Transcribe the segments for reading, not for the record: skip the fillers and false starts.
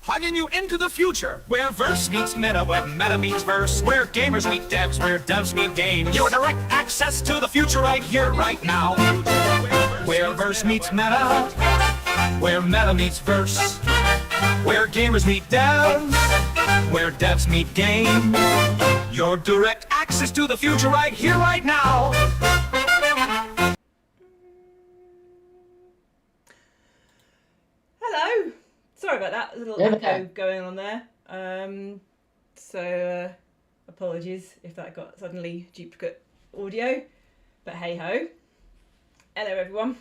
Plugging you into the future, where verse meets meta, where meta meets verse, where gamers meet devs, where devs meet games. Your direct access to the future right here, right now. Where verse meets meta, where meta meets verse, where gamers meet devs, where devs meet games. Your direct access to the future right here, right now. Hello. Sorry about that. A little echo going on there. Apologies if that got suddenly duplicate audio. But hey ho. Hello everyone.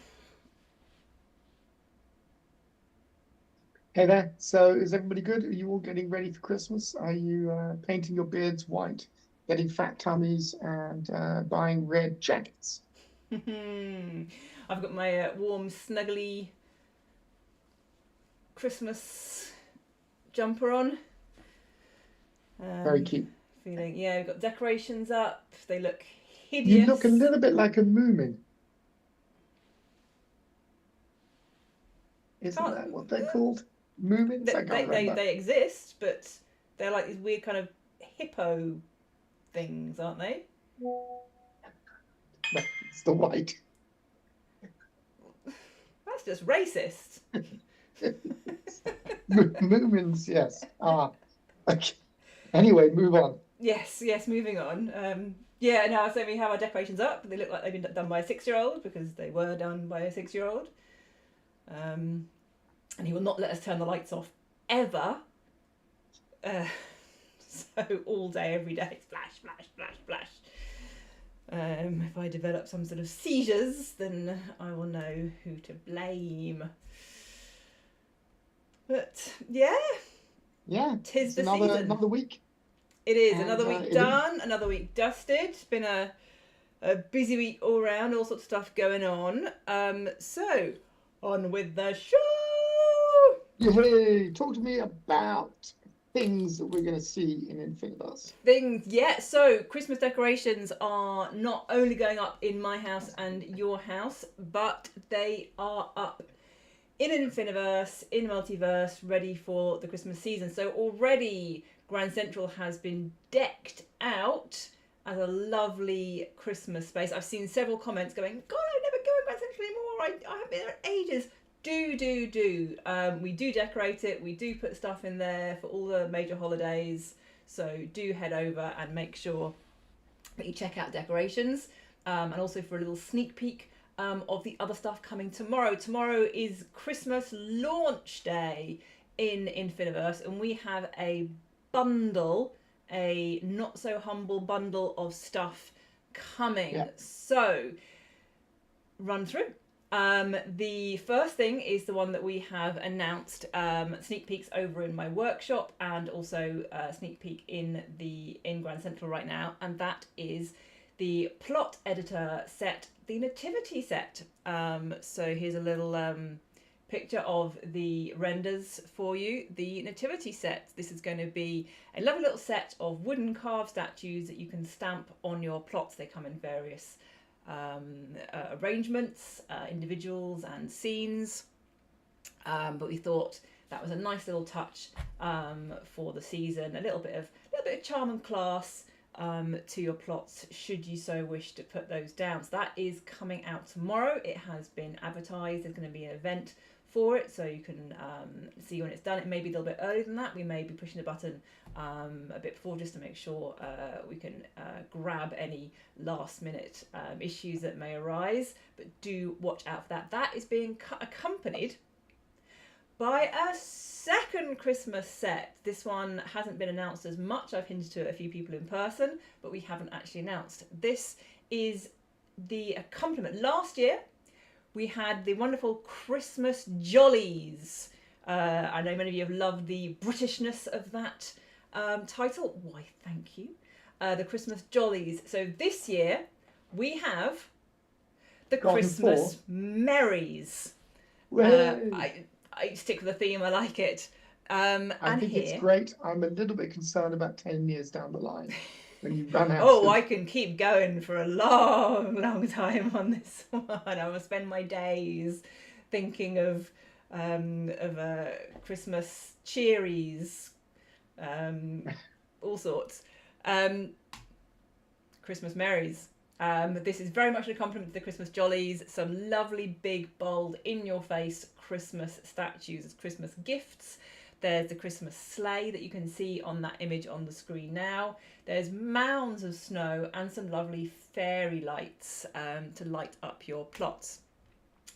Hey there. So is everybody good? Are you all getting ready for Christmas? Are you painting your beards white, getting fat tummies, and buying red jackets? I've got my warm, snuggly Christmas jumper on. Very cute. We've got decorations up. They look hideous. You look a little bit like a moomin. Isn't that what they're called? Moomins? They exist, but they're like these weird kind of hippo things, aren't they? No, it's the white. That's just racist. Moomins, yes. Okay. Anyway, move on. Yes, moving on. So we have our decorations up. They look like they've been done by a 6-year-old because they were done by a 6-year-old. And he will not let us turn the lights off ever. So all day, every day, flash, flash, flash, flash. If I develop some sort of seizures, then I will know who to blame. But yeah, tis the season. Another week. It is another week done, another week dusted. It's been a busy week all round, all sorts of stuff going on. So on with the show. Yay! Talk to me about things that we're going to see in Infiniverse. So Christmas decorations are not only going up in my house and your house, but they are up in Infiniverse, in Multiverse, ready for the Christmas season. So already Grand Central has been decked out as a lovely Christmas space. I've seen several comments going, God, I never go to Grand Central anymore. I haven't been there in ages. Do. We do decorate it. We do put stuff in there for all the major holidays. So do head over and make sure that you check out decorations. And also for a little sneak peek of the other stuff coming tomorrow. Tomorrow is Christmas launch day in Infiniverse, and we have a not so humble bundle of stuff coming. Yeah. So run through. The first thing is the one that we have announced, sneak peeks over in my workshop, and also sneak peek in Grand Central right now, and that is the plot editor set, the nativity set. So here's a little picture of the renders for you. The nativity set, this is going to be a lovely little set of wooden carved statues that you can stamp on your plots. They come in various arrangements, individuals and scenes, but we thought that was a nice little touch for the season, a little bit of charm and class to your plots, should you so wish to put those down. So that is coming out tomorrow. It has been advertised. There's going to be an event for it, so you can see when it's done. It may be a little bit earlier than that. We may be pushing the button a bit before, just to make sure we can grab any last minute issues that may arise, but do watch out for that. That is being accompanied by a second Christmas set. This one hasn't been announced as much. I've hinted to a few people in person, but we haven't actually announced. This is the accompaniment. Last year we had the wonderful Christmas Jollies. I know many of you have loved the Britishness of that title. Why, thank you. The Christmas Jollies. So this year we have the Christmas Merries. I stick with the theme. I like it. I think it's great. I'm a little bit concerned about 10 years down the line when you run out. I can keep going for a long time on this one. I will spend my days thinking of Christmas cheeries, all sorts. Christmas merries. This is very much a compliment to the Christmas jollies. Some lovely, big, bold, in-your-face Christmas statues as Christmas gifts. There's the Christmas sleigh that you can see on that image on the screen now. There's mounds of snow and some lovely fairy lights to light up your plots.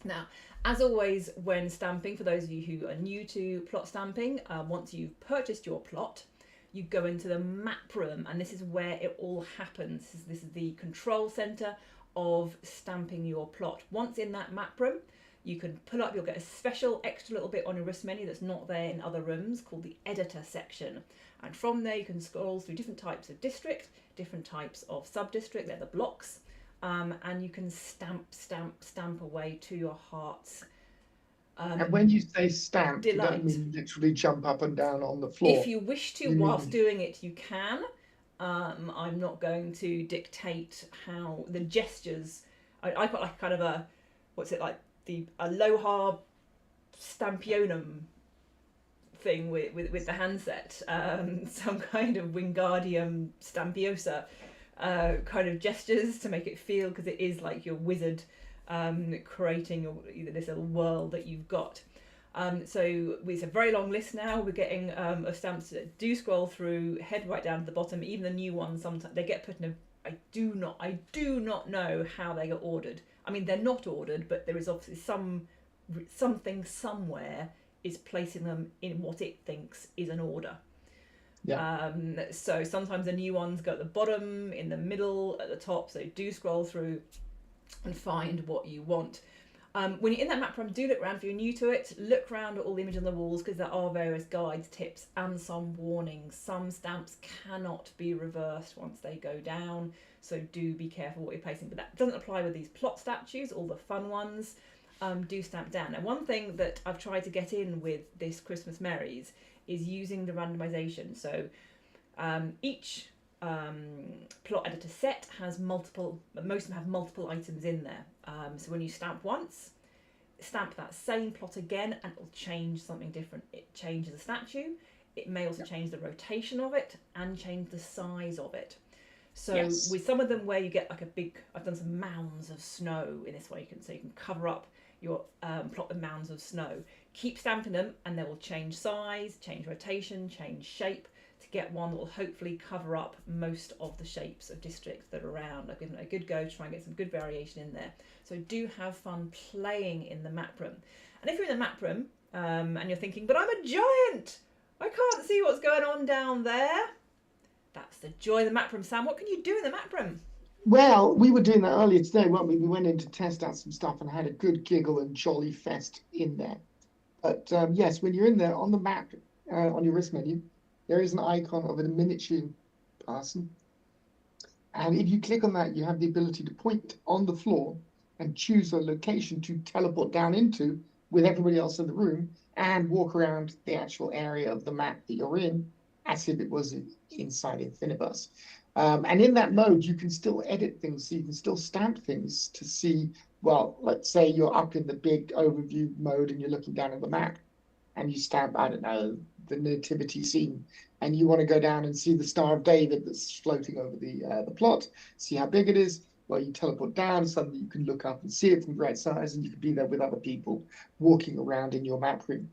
Now, as always, when stamping, for those of you who are new to plot stamping, once you've purchased your plot, you go into the map room, and this is where it all happens. This is the control center of stamping your plot. Once in that map room, you can pull up, you'll get a special extra little bit on your risk menu that's not there in other rooms called the editor section. And from there you can scroll through different types of district, different types of sub-district, they're the blocks, and you can stamp away to your heart's And when you say stamp, you delight. don't mean literally jump up and down on the floor. If you wish to, whilst doing it, you can. I'm not going to dictate how the gestures. I put like kind of a, what's it like, the aloha stampionum thing with the handset, some kind of Wingardium Stampiosa kind of gestures to make it feel, because it is like your wizard creating this little world that you've got. So it's a very long list now. We're getting of stamps that do scroll through, head right down to the bottom. Even the new ones, sometimes they get put in a. I do not know how they get ordered. I mean, they're not ordered, but there is obviously something somewhere is placing them in what it thinks is an order. Yeah. So sometimes the new ones go at the bottom, in the middle, at the top. So do scroll through and find what you want. When you're in that map room, do look around. If you're new to it, look around at all the images on the walls, because there are various guides, tips, and some warnings. Some stamps cannot be reversed once they go down, so do be careful what you're placing. But that doesn't apply with these plot statues, all the fun ones. Do stamp down. And one thing that I've tried to get in with this Christmas Merries is using the randomization. So each plot editor set has multiple, most of them have multiple items in there. So when you stamp once, stamp that same plot again and it'll change something different. It changes the statue, it may also change the rotation of it and change the size of it. So with some of them where you get like a big, I've done some mounds of snow in this way, so you can cover up your plot with mounds of snow. Keep stamping them and they will change size, change rotation, change shape, to get one that will hopefully cover up most of the shapes of districts that are around. I've given it a good go to try and get some good variation in there. So do have fun playing in the map room. And if you're in the map room and you're thinking, but I'm a giant, I can't see what's going on down there. That's the joy of the map room. Sam, what can you do in the map room? Well, we were doing that earlier today, weren't we? We went in to test out some stuff and had a good giggle and jolly fest in there. But yes, when you're in there on the map, on your risk menu, there is an icon of a miniature person. And if you click on that, you have the ability to point on the floor and choose a location to teleport down into with everybody else in the room and walk around the actual area of the map that you're in as if it was inside Infiniverse. And in that mode, you can still edit things. So you can still stamp things to see, well, let's say you're up in the big overview mode and you're looking down at the map and you stamp, I don't know, the nativity scene, and you want to go down and see the Star of David that's floating over the plot, see how big it is. Well, you teleport down, suddenly you can look up and see it from the right size, and you can be there with other people walking around in your map room.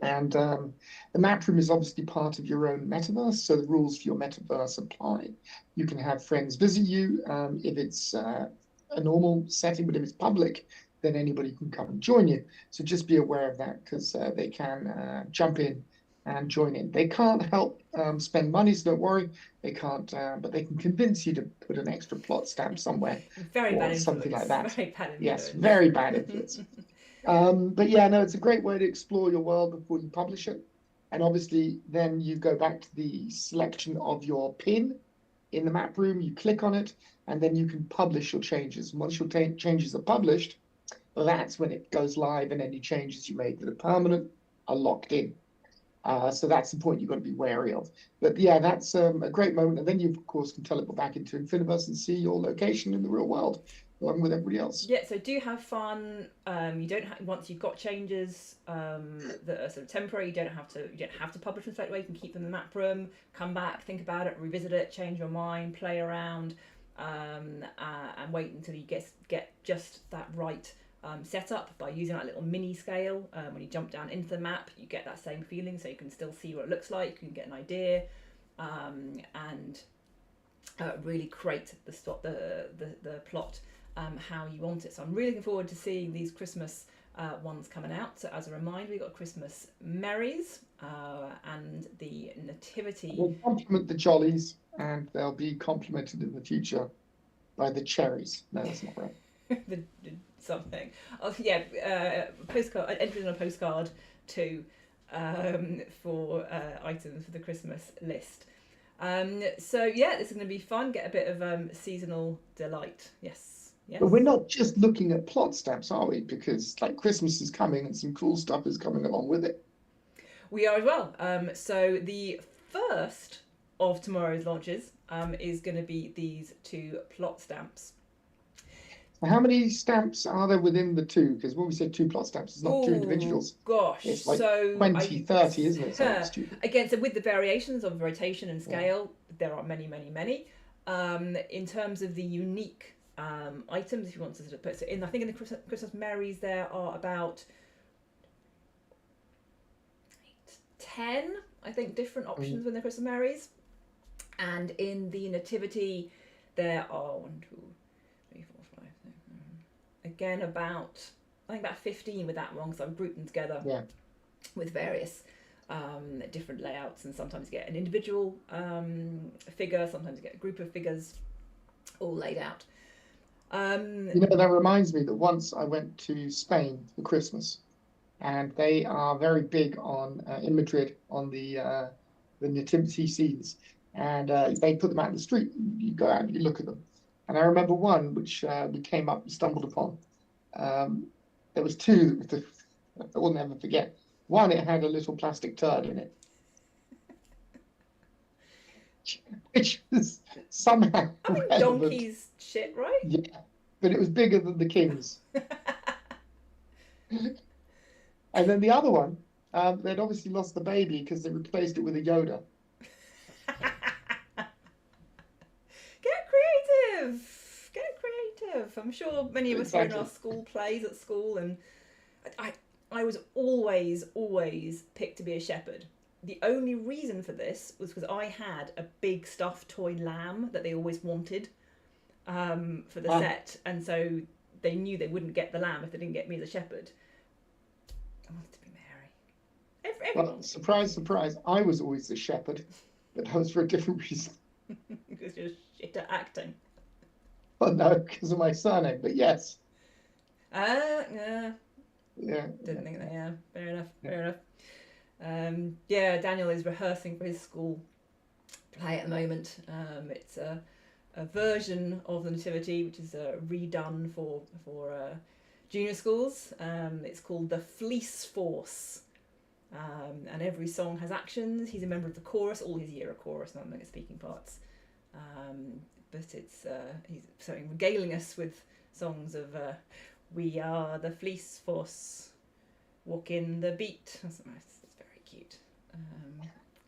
And the map room is obviously part of your own metaverse, so the rules for your metaverse apply. You can have friends visit you if it's a normal setting, but if it's public, then anybody can come and join you. So just be aware of that, because they can jump in and join in. They can't help spend money, so don't worry. They can't, but they can convince you to put an extra plot stamp somewhere. Very bad or something influence. like that. Very bad influence. Yes, very bad influence. But yeah, no, it's a great way to explore your world before you publish it. And obviously, then you go back to the selection of your pin in the map room, you click on it, and then you can publish your changes. And once your changes are published, well, that's when it goes live, and any changes you made that are permanent are locked in. So that's the point you've got to be wary of. But yeah, that's a great moment. And then you, of course, can teleport back into Infiniverse and see your location in the real world along with everybody else. Yeah, so do have fun. You don't once you've got changes that are sort of temporary. You don't have to publish them straight away. You can keep them in the map room. Come back, think about it, revisit it, change your mind, play around, and wait until you get just that right setup by using that little mini scale. When you jump down into the map, you get that same feeling, so you can still see what it looks like. You can get an idea, and really create the plot. How you want it. So I'm really looking forward to seeing these Christmas ones coming out. So as a reminder, we've got Christmas Merries and the Nativity. We'll complement the Jollies, and they'll be complemented in the future by the Cherries. No, that's not right. Something. Oh yeah, postcard. Entries on a postcard too for items for the Christmas list. So yeah, this is going to be fun. Get a bit of seasonal delight. Yes. Yes. But we're not just looking at plot stamps, are we? Because like Christmas is coming and some cool stuff is coming along with it. We are as well. So the first of tomorrow's launches is going to be these 2 plot stamps. So how many stamps are there within the 2? Because when we say 2 plot stamps, it's not 2 individuals. Gosh, it's like so 20, 30, isn't it? So stupid. Again, so with the variations of rotation and scale, there are many, many, many. In terms of the unique items, if you want to sort of put it in, I think in the Christmas Merries there are about 10, I think, different options with the Christmas Merries, and in the Nativity there are 1, 2, 3, 4, 5, 6, 7. Again, about 15 with that one, because I've grouped them together with various different layouts, and sometimes you get an individual figure, sometimes you get a group of figures all laid out. That reminds me that once I went to Spain for Christmas, and they are very big on in Madrid on the nativity scenes, and they put them out in the street. You go out and you look at them, and I remember one which we stumbled upon. There was 2 that I will never forget. One, it had a little plastic turd in it, which was somehow donkey's shit, right? Yeah, but it was bigger than the king's. And then the other one, they'd obviously lost the baby because they replaced it with a Yoda. Get creative. I'm sure many of us were in our school plays at school, and I was always picked to be a shepherd. The only reason for this was because I had a big stuffed toy lamb that they always wanted for the set, and so they knew they wouldn't get the lamb if they didn't get me as a shepherd. I wanted to be Mary. Well, surprise, surprise, I was always the shepherd, but that was for a different reason. Because you're shit at acting. Well, no, because of my surname, but yes. Yeah. Didn't think that. Yeah, fair enough. Daniel is rehearsing for his school play at the moment. It's a version of the Nativity, which is redone for junior schools. It's called the Fleece Force, and every song has actions. He's a member of the chorus, all his year of chorus, not the speaking parts. But it's he's regaling us with songs of "We are the Fleece Force, walk in the beat." It's very cute.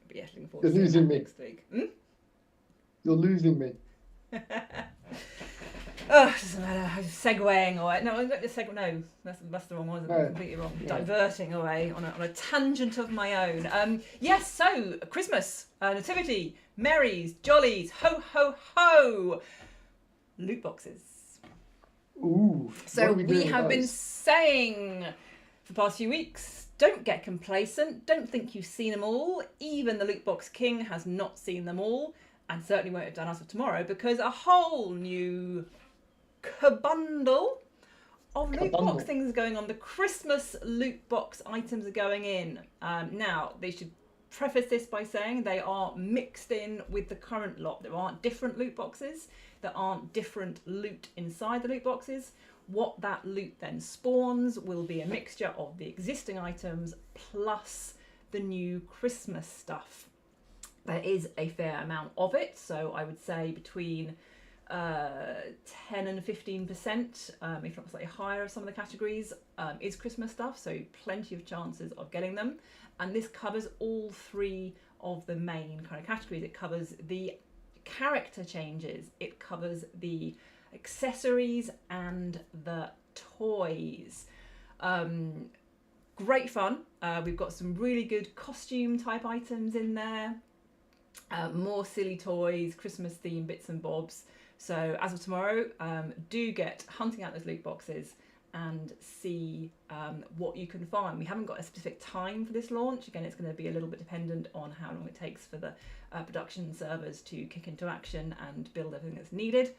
But yeah, looking forward to seeing that next week. You're losing me. Oh, it doesn't matter. I'm segueing away. No, I'm not just no, that's the wrong one. No. Completely wrong. Yeah. Diverting away on a tangent of my own. Yes. So Christmas, nativity, merries, jollies, ho ho ho, loot boxes. Ooh. So we have been saying for the past few weeks, don't get complacent. Don't think you've seen them all. Even the loot box king has not seen them all, and certainly won't have done as of tomorrow, because a whole new kabundle of loot box things are going on. The Christmas loot box items are going in. Now, they should preface this by saying they are mixed in with the current lot. There aren't different loot boxes. There aren't different loot inside the loot boxes. What that loot then spawns will be a mixture of the existing items plus the new Christmas stuff. There is a fair amount of it, so I would say between 10 and 15%, if not slightly higher, of some of the categories is Christmas stuff, so plenty of chances of getting them. And this covers all three of the main kind of categories. It covers the character changes, it covers the accessories, and the toys. Great fun. We've got some really good costume type items in there, more silly toys, Christmas themed bits and bobs. So as of tomorrow, do get hunting out those loot boxes and see what you can find. We haven't got a specific time for this launch. Again, it's going to be a little bit dependent on how long it takes for the production servers to kick into action and build everything that's needed.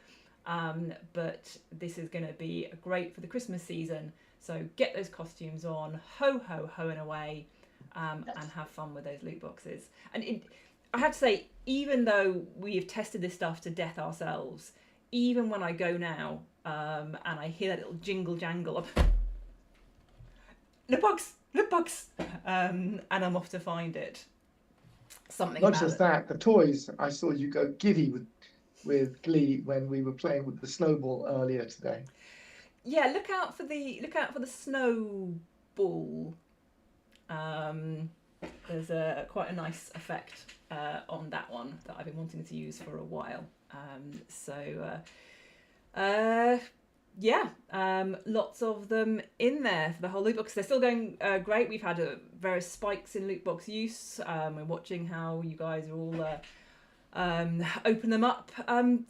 But this is going to be great for the Christmas season. So get those costumes on, ho ho ho and away, and have fun with those loot boxes. And I have to say, even though we have tested this stuff to death ourselves, even when I go now and I hear that little jingle jangle of loot box, and I'm off to find it. Something. Not just that, the toys. I saw you go giddy with glee when we were playing with the snowball earlier today. Yeah, look out for the snowball. There's quite a nice effect on that one that I've been wanting to use for a while. Lots of them in there for the whole loot box. They're still going great. We've had various spikes in loot box use. We're watching how you guys are all open them up. Sam,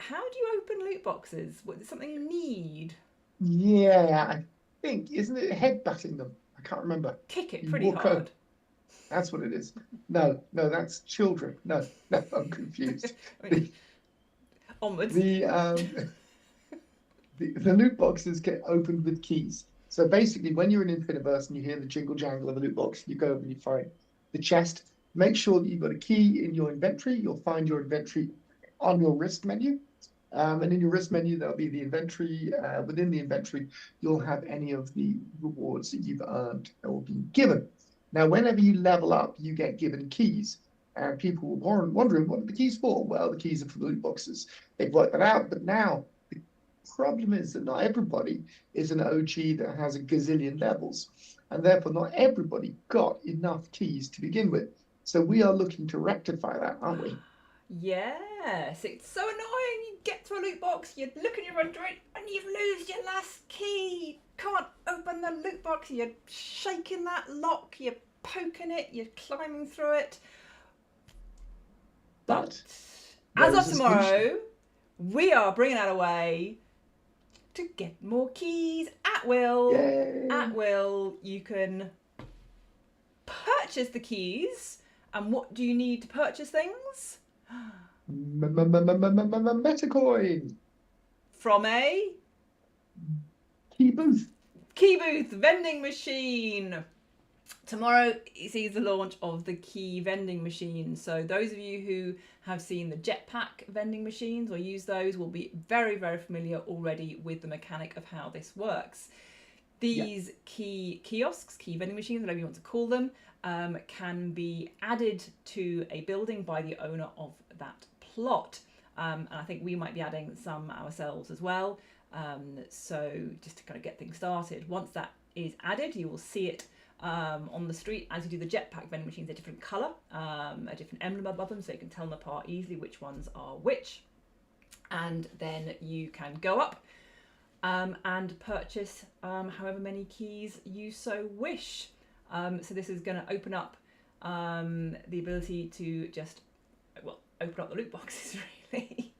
how do you open loot boxes? Is it something you need? Yeah, I think, isn't it headbutting them? I can't remember. Kick it pretty hard. That's what it is. No, that's children. No, I'm confused. Onwards. The loot boxes get opened with keys. So basically, when you're in Infiniverse and you hear the jingle jangle of a loot box, you go over and you find the chest. Make sure that you've got a key in your inventory. You'll find your inventory on your wrist menu. And in your wrist menu, there'll be the inventory. Within the inventory, you'll have any of the rewards that you've earned or been given. Now, whenever you level up, you get given keys. And people were wondering, what are the keys for? Well, the keys are for the loot boxes. They've worked that out. But now, the problem is that not everybody is an OG that has a gazillion levels. And therefore, not everybody got enough keys to begin with. So we are looking to rectify that, aren't we? Yes, it's so annoying. You get to a loot box, you look at your inventory, and you've lost your last key. Can't open the loot box. You're shaking that lock. You're poking it. You're climbing through it. But as of tomorrow, we are bringing that away to get more keys at will. Yay. At will, you can purchase the keys. And what do you need to purchase things? Metacoin. From a Key booth. Key booth vending machine. Tomorrow sees the launch of the key vending machine. So those of you who have seen the jetpack vending machines or use those will be very, very familiar already with the mechanic of how this works. These key kiosks, key vending machines, whatever you want to call them, can be added to a building by the owner of that plot. And I think we might be adding some ourselves as well. So just to kind of get things started. Once that is added, you will see it on the street as you do the jetpack vending machines. They're a different colour, a different emblem above them, so you can tell them apart easily which ones are which. And then you can go up and purchase however many keys you so wish. So this is going to open up the ability to just, open up the loot boxes, really.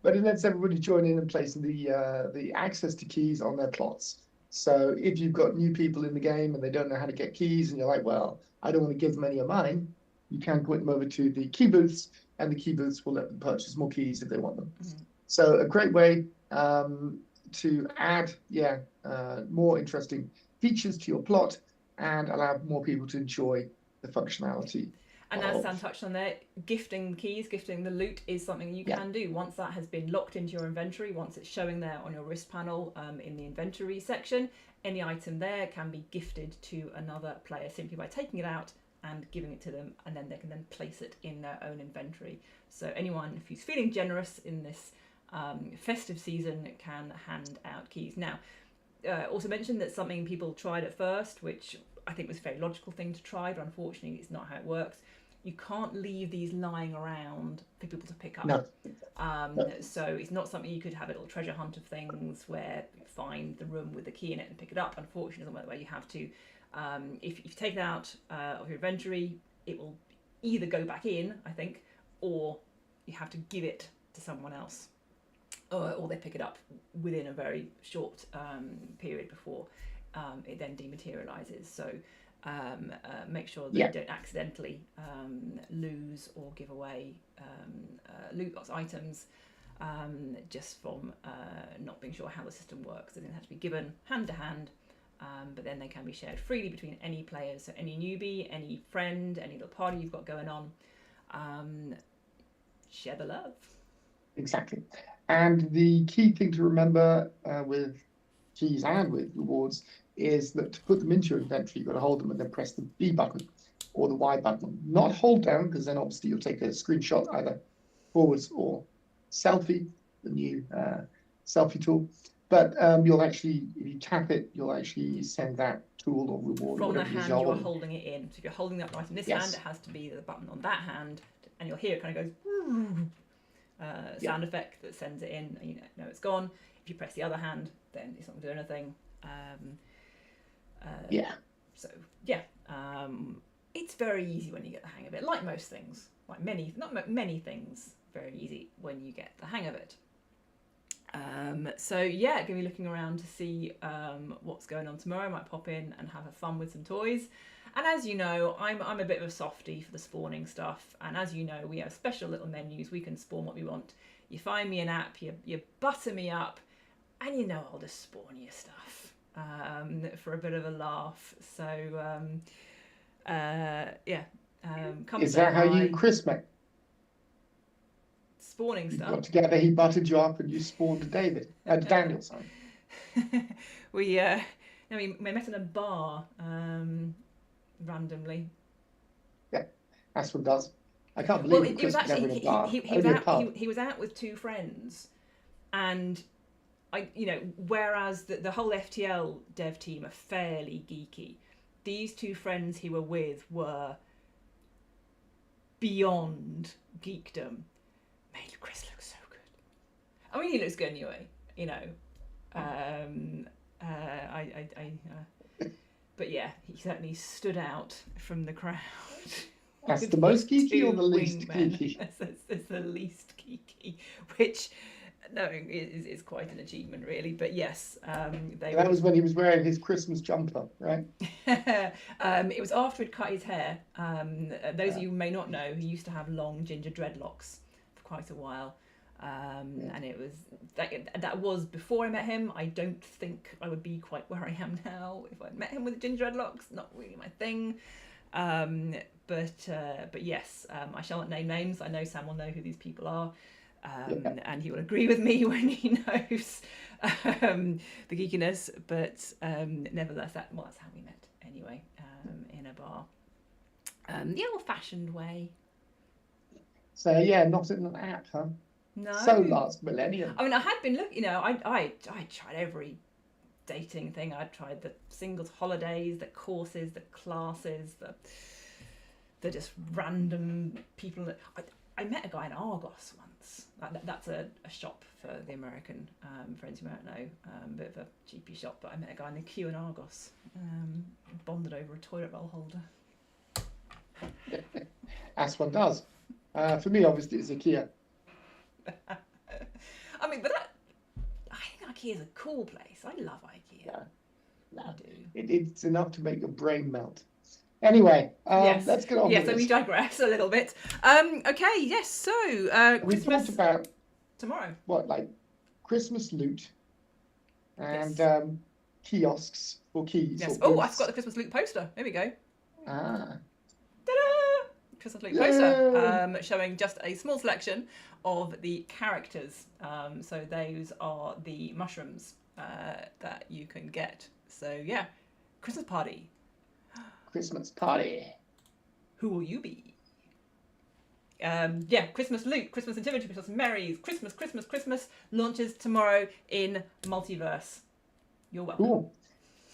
But it lets everybody join in and placing the access to keys on their plots. So if you've got new people in the game and they don't know how to get keys and you're like, well, I don't want to give them any of mine, you can point them over to the key booths and the key booths will let them purchase more keys if they want them. Mm-hmm. So a great way to add, more interesting features to your plot and allow more people to enjoy the functionality. And as Sam touched on there, gifting keys, gifting the loot is something you can do. Once that has been locked into your inventory, once it's showing there on your wrist panel in the inventory section, any item there can be gifted to another player simply by taking it out and giving it to them, and then they can then place it in their own inventory. So anyone who's feeling generous in this festive season can hand out keys. Now, also mentioned that something people tried at first, which I think was a very logical thing to try, but unfortunately it's not how it works. You can't leave these lying around for people to pick up. No. So it's not something you could have a little treasure hunt of things where you find the room with the key in it and pick it up. Unfortunately, it's not where you have to. If you take it out of your inventory, it will either go back in, I think, or you have to give it to someone else. Or they pick it up within a very short period before it then dematerializes. So make sure that you don't accidentally lose or give away loot box items just from not being sure how the system works. They have to be given hand to hand, but then they can be shared freely between any players. So any newbie, any friend, any little party you've got going on, share the love. Exactly. And the key thing to remember with keys and with rewards is that to put them into your inventory, you've got to hold them and then press the B button or the Y button. Not hold down, because then obviously you'll take a screenshot either forwards or selfie, the new selfie tool. But you'll actually, if you tap it, you'll actually send that tool or reward. From the hand you are holding it in. So if you're holding that right in this hand, it has to be the button on that hand, and you'll hear it kind of goes sound effect that sends it in, and you know it's gone. If you press the other hand, then it's not going to do anything. It's very easy when you get the hang of it. Like most things, like many things, very easy when you get the hang of it. Gonna be looking around to see what's going on tomorrow. I might pop in and have a fun with some toys. And as you know, I'm a bit of a softie for the spawning stuff. And as you know, we have special little menus. We can spawn what we want. You find me an app, you butter me up, and you know I'll just spawn your stuff for a bit of a laugh. So, come Is that how you Christmas? Spawning stuff. Got together, he buttered you up, and you spawned David. Daniel, sorry. we met in a bar randomly. Yeah, that's what does. I can't believe it was actually never in a bar. He was out with two friends, and whereas the whole FTL dev team are fairly geeky, these two friends he were with were beyond geekdom. Made Chris look so good. I mean, he looks good anyway, you know. But yeah, he certainly stood out from the crowd. That's the most geeky or the least geeky? It's the least geeky, which is quite an achievement, really. But yes, that was when he was wearing his Christmas jumper, right? It was after he'd cut his hair. Those of you who may not know, he used to have long ginger dreadlocks for quite a while. And it was that was before I met him. I don't think I would be quite where I am now if I'd met him with ginger dreadlocks. Not really my thing. But yes, I shall not name names. I know Sam will know who these people are. And he will agree with me when he knows the geekiness. But nevertheless, that's how we met anyway, in a bar, the old-fashioned way. So yeah, not in an app, huh? No. So last millennium. I mean, I had been looking. I tried every dating thing. I tried the singles holidays, the courses, the classes, the just random people. I met a guy in Argos once. That's a shop for the American friends who might know. A bit of a cheapy shop, but I met a guy in the queue in Argos. Bonded over a toilet roll holder. As one does. For me, obviously, it's IKEA. I mean, but I think IKEA is a cool place. I love IKEA. Yeah, I do. It's enough to make your brain melt. Anyway, yes. Let's get on with so this. we digress a little bit. Okay, yes, so we Christmas talked about tomorrow. What, like Christmas loot and kiosks for keys. Yes. Or Oh, I've got the Christmas loot poster. Here we go. Ah. Ta-da! Christmas loot poster, showing just a small selection of the characters. So those are the mushrooms that you can get. So yeah, Christmas party. Christmas party. who will you be? Christmas loot, Christmas activity, Christmas merries, Christmas launches tomorrow in Multiverse. You're welcome. Cool.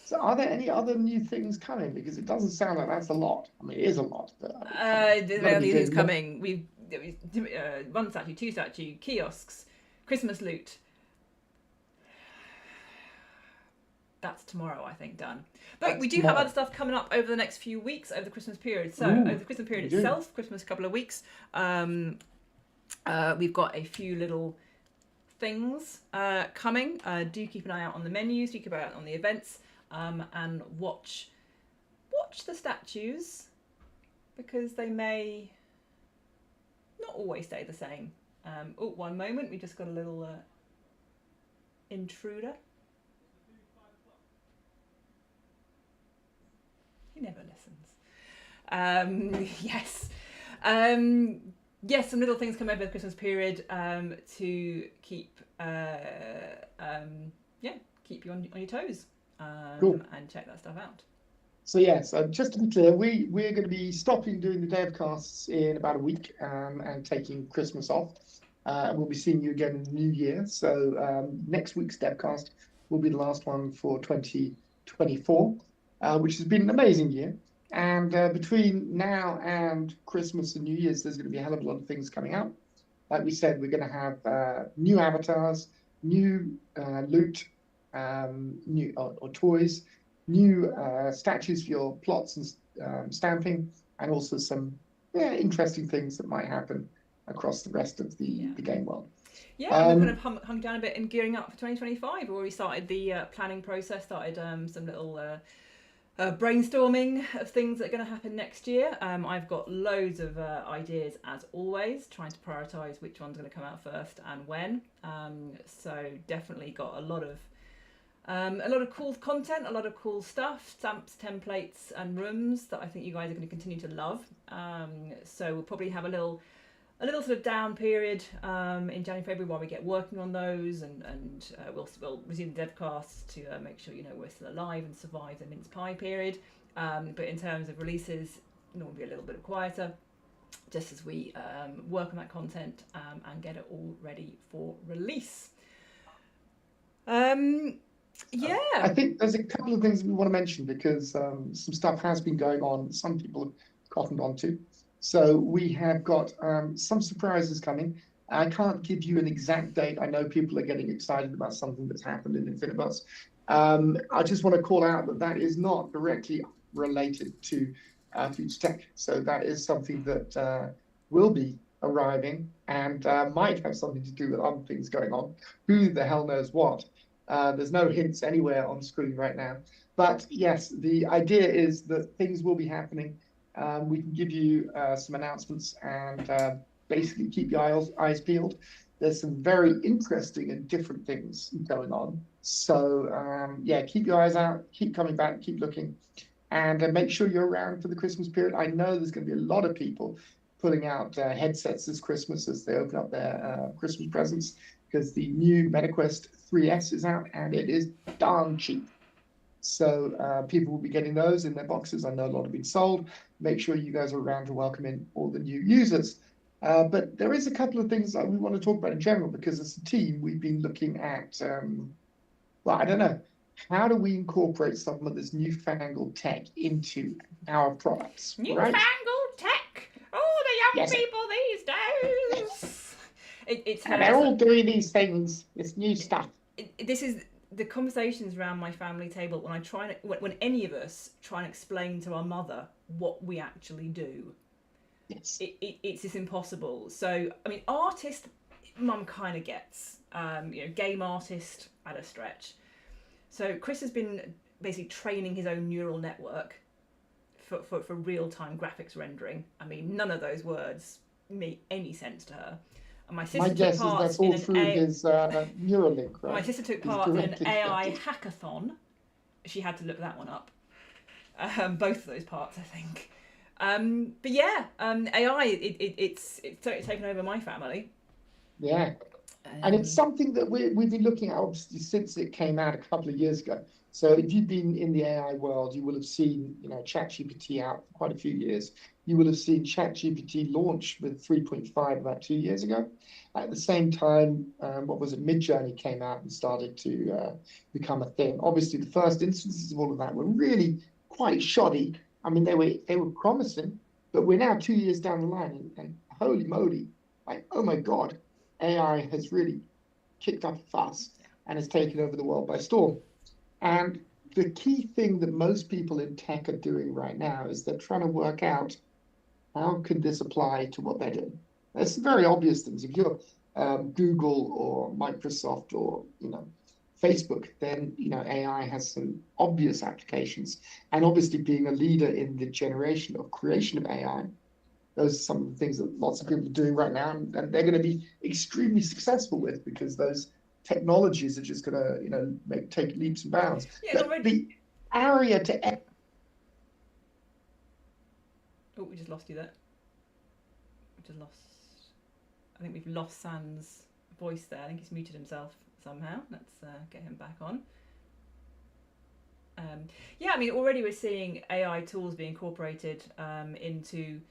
So are there any other new things coming? Because it doesn't sound like that's a lot. I mean, it is a lot. But the early is coming. We've one statue, two statue, kiosks, Christmas loot. That's tomorrow, I think, done. But That's we do tomorrow. have other stuff coming up over the next few weeks, over the Christmas period. So over the Christmas period itself, Christmas couple of weeks, we've got a few little things coming. Do keep an eye out on the menus, do keep an eye out on the events, and watch the statues, because they may not always stay the same. One moment, we just got a little intruder. He never listens. Yes. Yes, some little things come over the Christmas period to keep keep you on your toes Cool. and check that stuff out. So yes, just to be clear, we're going to be stopping doing the devcasts in about a week and taking Christmas off. And we'll be seeing you again in the new year. So next week's devcast will be the last one for 2024, which has been an amazing year. And between now and Christmas and New Year's, there's going to be a hell of a lot of things coming out. Like we said, we're going to have new avatars, new loot, new or toys, new statues for your plots and stamping, and also some interesting things that might happen across the rest of the game world. Yeah, we've kind of hung down a bit in gearing up for 2025. We've already started the planning process, started some little brainstorming of things that are going to happen next year. I've got loads of ideas, as always, trying to prioritise which one's going to come out first and when. So definitely got a lot of cool content, a lot of cool stuff, stamps, templates and rooms that I think you guys are going to continue to love. So we'll probably have a little sort of down period in January, February while we get working on those, and we'll resume the devcasts to make sure we're still alive and survive the mince pie period. But in terms of releases, it'll be a little bit quieter, just as we work on that content and get it all ready for release. I think there's a couple of things we want to mention, because some stuff has been going on, some people have cottoned on to. So we have got some surprises coming. I can't give you an exact date. I know people are getting excited about something that's happened in Infinibus. I just want to call out that is not directly related to Future Tech. So that is something that will be arriving and might have something to do with other things going on. Who the hell knows what? There's no hints anywhere on screen right now. But yes, the idea is that things will be happening. We can give you some announcements and basically keep your eyes peeled. There's some very interesting and different things going on. So keep your eyes out, keep coming back, keep looking, and make sure you're around for the Christmas period. I know there's going to be a lot of people pulling out headsets this Christmas as they open up their Christmas presents, because the new MetaQuest 3S is out and it is darn cheap. So people will be getting those in their boxes. I know a lot have been sold. Make sure you guys are around to welcome in all the new users. But there is a couple of things that we want to talk about in general, because as a team, we've been looking at, I don't know, how do we incorporate some of this newfangled tech into our products? Newfangled tech! Oh, the young people these days! And they're all doing these things. It's new stuff. This is the conversations around my family table when any of us try and explain to our mother what we actually do. Yes. It's just impossible. So, I mean, artist, mum kind of gets, game artist at a stretch. So Chris has been basically training his own neural network for real-time graphics rendering. I mean, none of those words make any sense to her. And my guess is that's all through his Neuralink, right? My sister took part in an AI hackathon. She had to look that one up. Both of those parts, I think. But yeah, AI, it's totally taken over my family. Yeah. And it's something that we've been looking at, obviously, since it came out a couple of years ago. So if you've been in the AI world, you will have seen, ChatGPT out for quite a few years. You will have seen ChatGPT launch with 3.5 about 2 years ago. At the same time, what was it? Midjourney came out and started to become a thing. Obviously, the first instances of all of that were really quite shoddy. I mean, they were promising, but we're now 2 years down the line, and holy moly, like, oh my God, AI has really kicked up a fuss and has taken over the world by storm. And the key thing that most people in tech are doing right now is they're trying to work out how can this apply to what they're doing. There's very obvious things. If you're Google or Microsoft or Facebook, then AI has some obvious applications. And obviously, being a leader in the generation of creation of AI, those are some of the things that lots of people are doing right now, and they're going to be extremely successful with, because those technologies are just going to take leaps and bounds. Yeah, But the area to Oh, we just lost you there. I think we've lost Sam's voice there. I think he's muted himself somehow. Let's get him back on. Yeah, I mean, already we're seeing AI tools being incorporated into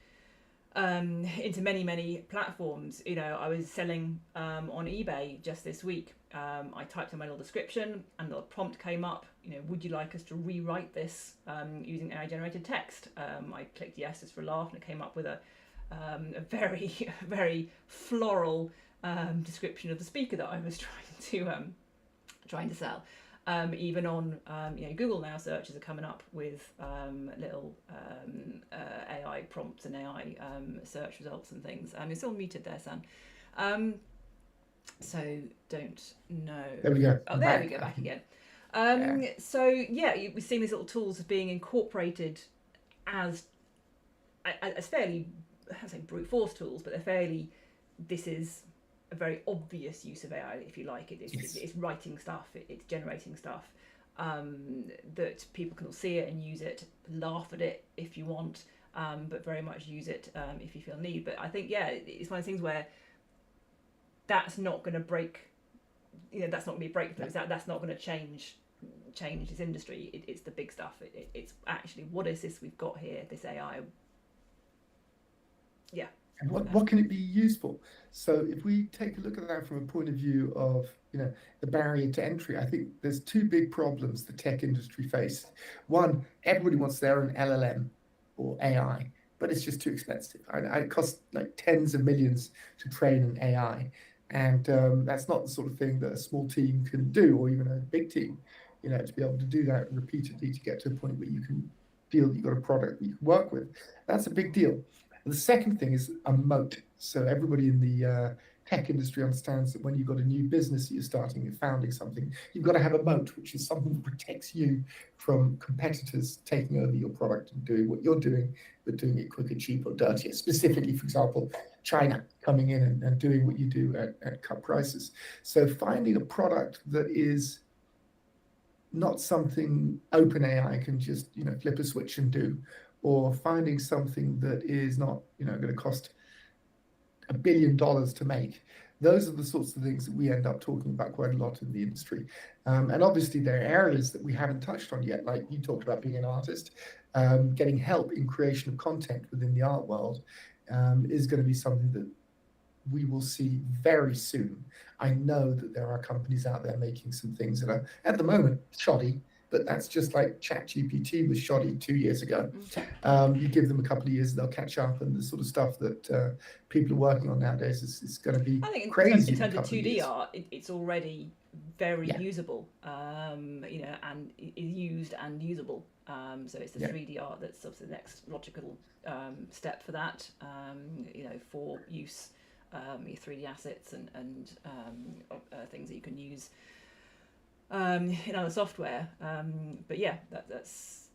many platforms. I was selling on eBay just this week. I typed in my little description, and the prompt came up. Would you like us to rewrite this using AI generated text? I clicked yes just for a laugh, and it came up with a very very floral description of the speaker that I was trying to sell. Even on Google now, searches are coming up with little AI prompts and AI search results and things. It's all muted there, Sam. So don't know. There we go. Oh, there we go, back again. So yeah, we're seeing these little tools being incorporated as fairly, I say brute force tools, but they're fairly. This is a very obvious use of AI, if you like. It's writing stuff, it's generating stuff that people can all see it and use it, laugh at it if you want, but very much use it if you feel need. But I think, it's one of those things where that's not going to break, that's not going to be a breakthrough. That's not going to change this industry. It's the big stuff. It's actually, what is this we've got here, this AI? Yeah. And what can it be used for? So if we take a look at that from a point of view of the barrier to entry, I think there's two big problems the tech industry faces. One, everybody wants their own LLM or AI, but it's just too expensive. It costs like tens of millions to train an AI, and that's not the sort of thing that a small team can do, or even a big team. To be able to do that repeatedly to get to a point where you can feel that you've got a product that you can work with. That's a big deal. The second thing is a moat. So everybody in the tech industry understands that when you've got a new business that you're starting, you're founding something, you've got to have a moat, which is something that protects you from competitors taking over your product and doing what you're doing, but doing it quicker, cheaper, dirtier. Specifically, for example, China coming in and doing what you do at cut prices. So finding a product that is not something OpenAI can just flip a switch and do, or finding something that is not going to cost $1 billion to make. Those are the sorts of things that we end up talking about quite a lot in the industry. And obviously there are areas that we haven't touched on yet, like you talked about being an artist. Getting help in creation of content within the art world is going to be something that we will see very soon. I know that there are companies out there making some things that are, at the moment, shoddy, but that's just like ChatGPT was shoddy 2 years ago. You give them a couple of years, they'll catch up, and the sort of stuff that people are working on nowadays is going to be crazy. In terms of 2D art, it's already very usable, and is used and usable. So it's the 3D art that's sort of the next logical step for that, for use. Your 3D assets and things that you can use in other software. But yeah, that's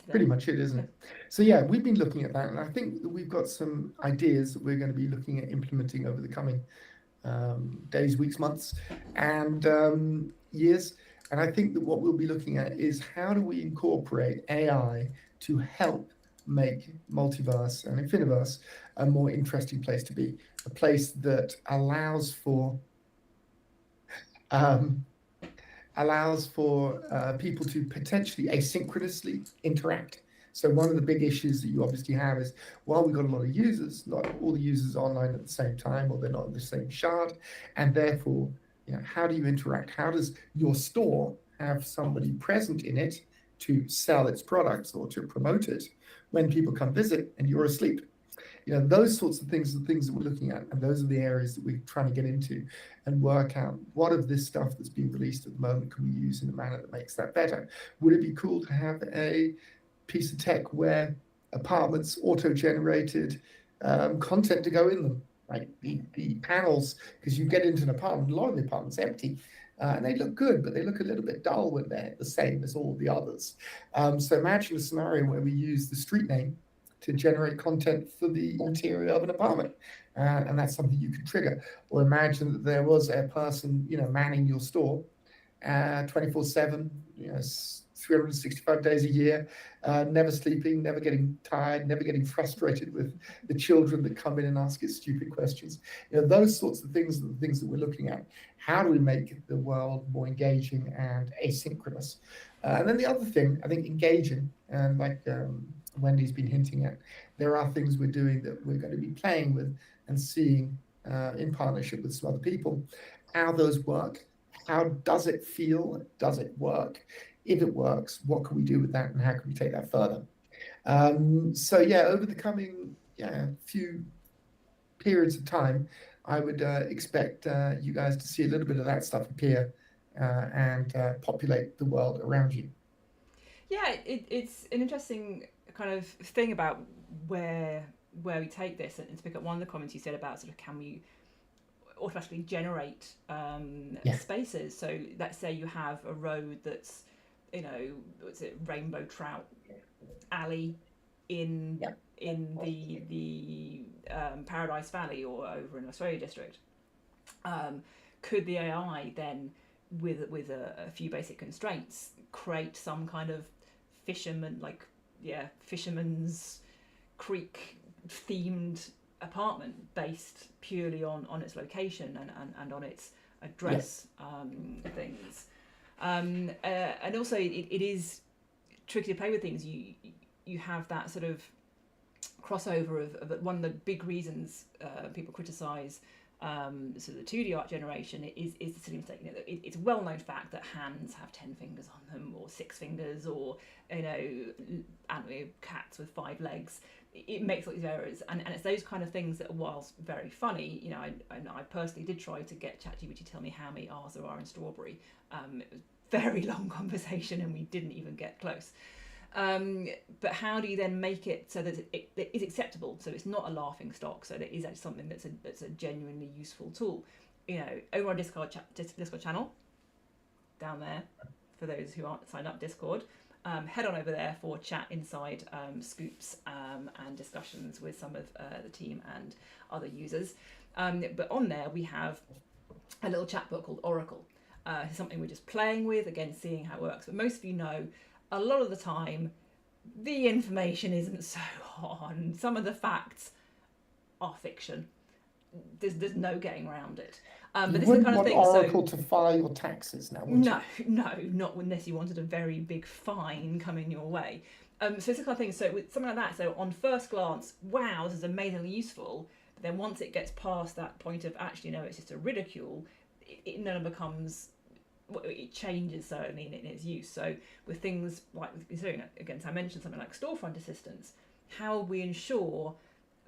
pretty much it, isn't it? So yeah, we've been looking at that, and I think that we've got some ideas that we're going to be looking at implementing over the coming days, weeks, months, and years. And I think that what we'll be looking at is how do we incorporate AI to help make Multiverse and Infiniverse a more interesting place to be, a place that allows for allows for people to potentially asynchronously interact. So one of the big issues that you obviously have is, well, we've got a lot of users, not all the users online at the same time, or they're not in the same shard, and therefore, how do you interact? How does your store have somebody present in it to sell its products or to promote it when people come visit and you're asleep? Those sorts of things are the things that we're looking at, and those are the areas that we're trying to get into and work out what of this stuff that's being released at the moment can we use in a manner that makes that better. Would it be cool to have a piece of tech where apartments auto-generated content to go in them, right? The panels, because you get into an apartment, a lot of the apartments empty, and they look good, but they look a little bit dull when they're the same as all the others. So imagine a scenario where we use the street name to generate content for the interior of an apartment, and that's something you can trigger. Or imagine that there was a person, manning your store 24/7, 365 days a year, never sleeping, never getting tired, never getting frustrated with the children that come in and ask it stupid questions. Those sorts of things are the things that we're looking at. How do we make the world more engaging and asynchronous? And then the other thing, I think, engaging, and like Wendy's been hinting at, there are things we're doing that we're going to be playing with and seeing in partnership with some other people, how those work. How does it feel? Does it work? If it works, what can we do with that, and how can we take that further? So yeah, over the coming few periods of time, I would expect you guys to see a little bit of that stuff appear and populate the world around you. Yeah, it's an interesting kind of thing about where we take this, and to pick up one of the comments you said about sort of, can we automatically generate spaces? So let's say you have a road that's, what's it, Rainbow Trout Alley in the Paradise Valley or over in Australia District. Could the AI then, with a few basic constraints, create some kind of fisherman's creek themed apartment based purely on its location and on its address things? And also it is tricky to play with things. You have that sort of crossover of one of the big reasons people criticize sort of the 2D art generation is the silly mistake. It's a well-known fact that hands have 10 fingers on them, or 6 fingers, or cats with 5 legs. It makes all these errors, and it's those kind of things that, whilst very funny, I personally did try to get ChatGPT to tell me how many R's there are in strawberry. It was a very long conversation, and we didn't even get close. But how do you then make it so that it is acceptable? So it's not a laughing stock. So that is actually something that's a genuinely useful tool. Over our Discord channel, down there, for those who aren't signed up Discord, head on over there for chat inside scoops and discussions with some of the team and other users. But on there we have a little chat book called Oracle. It's something we're just playing with, again, seeing how it works. But most of you know, a lot of the time, the information isn't so on. Some of the facts are fiction. There's no getting around it. But this is the kind of thing. Oracle to file your taxes now. No, not unless you wanted a very big fine coming your way. So it's the kind of thing. So with something like that, so on first glance, wow, this is amazingly useful. But then once it gets past that point of actually, no, it's just a ridicule, it then becomes. It changes certainly in its use. So with things like, again, so I mentioned something like storefront assistance, how we ensure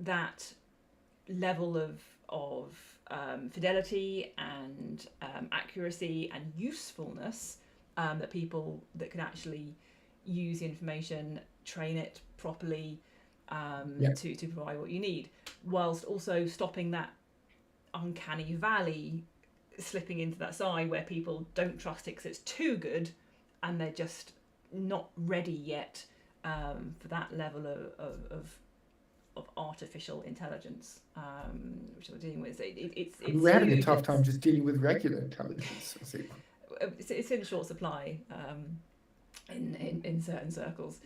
that level of fidelity and accuracy and usefulness that people that can actually use the information, train it properly to provide what you need, whilst also stopping that uncanny valley slipping into that side where people don't trust it because it's too good and they're just not ready yet for that level of artificial intelligence, which we're dealing with. We're having a tough time just dealing with regular intelligence. It's in short supply in certain circles.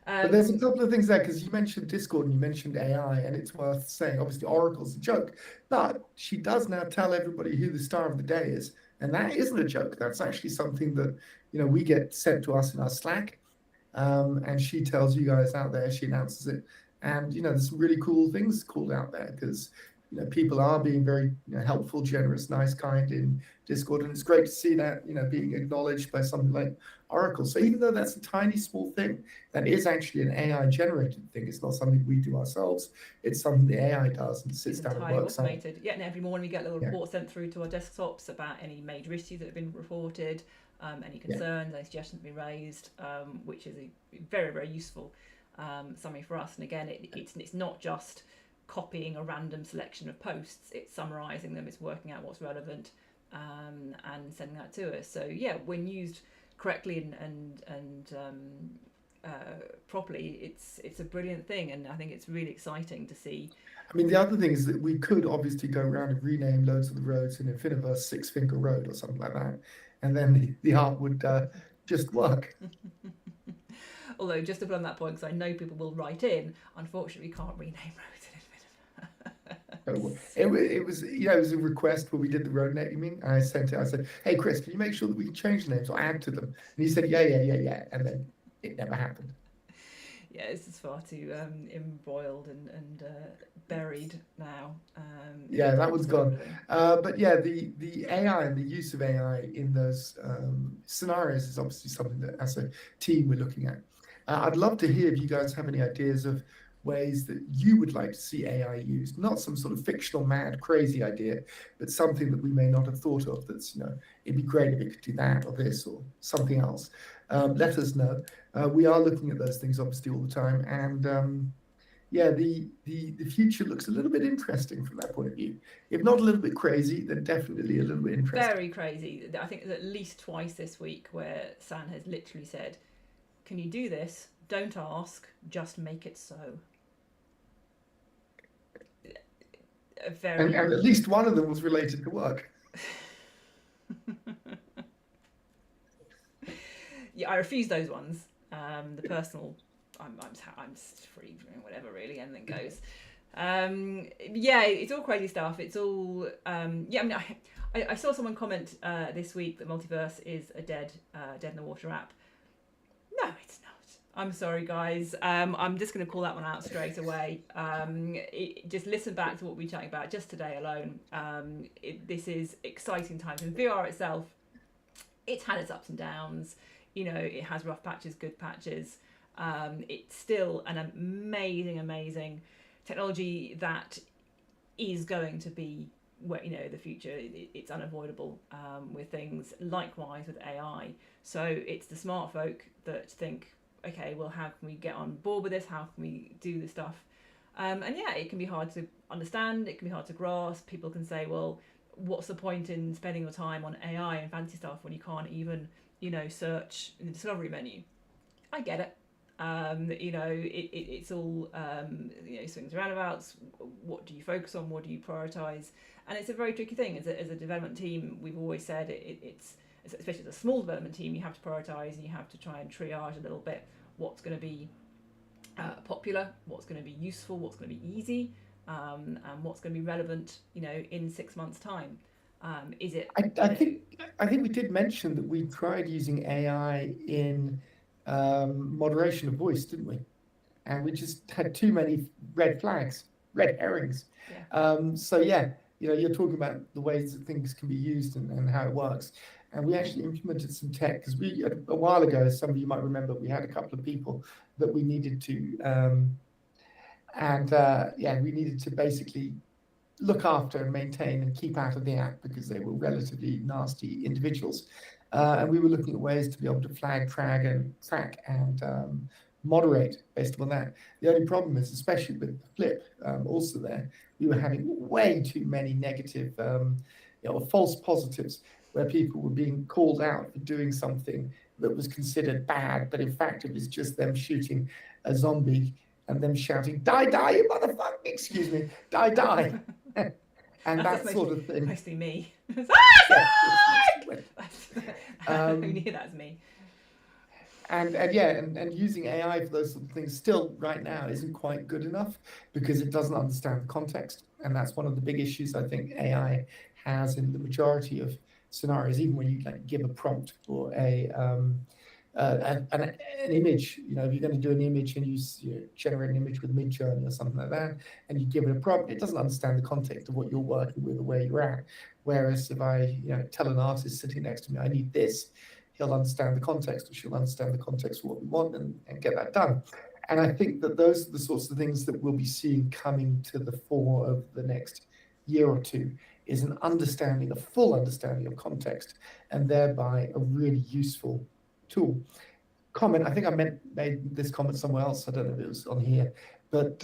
But there's a couple of things there, because you mentioned Discord and you mentioned AI, and it's worth saying, obviously Oracle's a joke, but she does now tell everybody who the star of the day is And that isn't a joke. That's actually something that, we get sent to us in our Slack. And she tells you guys out there, she announces it. And, there's some really cool things called out there because, people are being very helpful, generous, nice, kind in Discord. And it's great to see that, being acknowledged by something like Oracle. So even though that's a tiny, small thing, that is actually an AI generated thing. It's not something we do ourselves. It's something the AI does and sits down and entirely works out. automated. Yeah, and every morning we get a little report sent through to our desktops about any major issues that have been reported, any concerns, any suggestions been raised, which is a very, very useful summary for us. And again, it's not just copying a random selection of posts, it's summarising them, it's working out what's relevant, and sending that to us. So yeah, when used correctly and properly, it's a brilliant thing, and I think it's really exciting to see. I mean, the other thing is that we could obviously go around and rename loads of the roads in Infiniverse Six Finger Road or something like that, and then the art would just work. Although, just to put on that point, because I know people will write in, unfortunately we can't rename roads in It was it was a request when we did the road naming. I sent it. I said, "Hey Chris, can you make sure that we can change the names or add to them?" And he said, "Yeah," and then it never happened. Yeah, it's just far too embroiled and buried now. Yeah, that one's gone. But yeah, the AI and the use of AI in those scenarios is obviously something that as a team we're looking at. I'd love to hear if you guys have any ideas of ways that you would like to see AI used, not some sort of fictional, mad, crazy idea, but something that we may not have thought of that's, it'd be great if it could do that or this or something else. Let us know. We are looking at those things obviously all the time. And yeah, the future looks a little bit interesting from that point of view. If not a little bit crazy, then definitely a little bit interesting. Very crazy. I think there's at least twice this week where San has literally said, "Can you do this? Don't ask, just make it so." And at least one of them was related to work. Yeah, I refuse those ones. The personal, I'm free, whatever, really, anything goes. Yeah, it's all crazy stuff. It's all yeah. I mean, I saw someone comment this week that Multiverse is a dead in the water app. No, it's not. I'm sorry, guys. I'm just going to call that one out straight away. Just listen back to what we were chatting about just today alone. This is exciting times. And VR itself, it's had its ups and downs. It has rough patches, good patches. It's still an amazing technology that is going to be the future. It's unavoidable with things. Likewise with AI. So it's the smart folk that think, okay, well, how can we get on board with this? How can we do this stuff? And yeah, it can be hard to understand. It can be hard to grasp. People can say, well, what's the point in spending your time on AI and fancy stuff when you can't even, search in the discovery menu? I get it. It's all, swings and roundabouts. What do you focus on? What do you prioritize? And it's a very tricky thing. As a development team, we've always said it's especially as a small development team, you have to prioritize and you have to try and triage a little bit what's going to be popular, what's going to be useful, what's going to be easy, and what's going to be relevant, in 6 months' time. Is it? I think we did mention that we tried using AI in moderation of voice, didn't we? And we just had too many red flags, red herrings. Yeah. So yeah, you're talking about the ways that things can be used and how it works. And we actually implemented some tech because a while ago, some of you might remember, we had a couple of people that we needed to, we needed to basically look after and maintain and keep out of the app because they were relatively nasty individuals. And we were looking at ways to be able to flag, track and moderate based upon that. The only problem is, especially with the flip, also there, we were having way too many negative, false positives, where people were being called out for doing something that was considered bad, but in fact it was just them shooting a zombie and them shouting, "Die, die, you motherfucker!" Excuse me, "Die, die," and that sort of thing. Mostly me. Who knew that's me? And using AI for those sort of things still right now isn't quite good enough because it doesn't understand the context, and that's one of the big issues I think AI has in the majority of scenarios, even when you like give a prompt for an image. You know, if you're going to do an image and generate an image with Midjourney or something like that, and you give it a prompt, it doesn't understand the context of what you're working with or where you're at. Whereas if I tell an artist sitting next to me, I need this, he'll understand the context, or she'll understand the context of what we want, and get that done. And I think that those are the sorts of things that we'll be seeing coming to the fore over the next year or two, is an understanding, a full understanding of context, and thereby a really useful tool. Comment, I think I made this comment somewhere else, I don't know if it was on here, but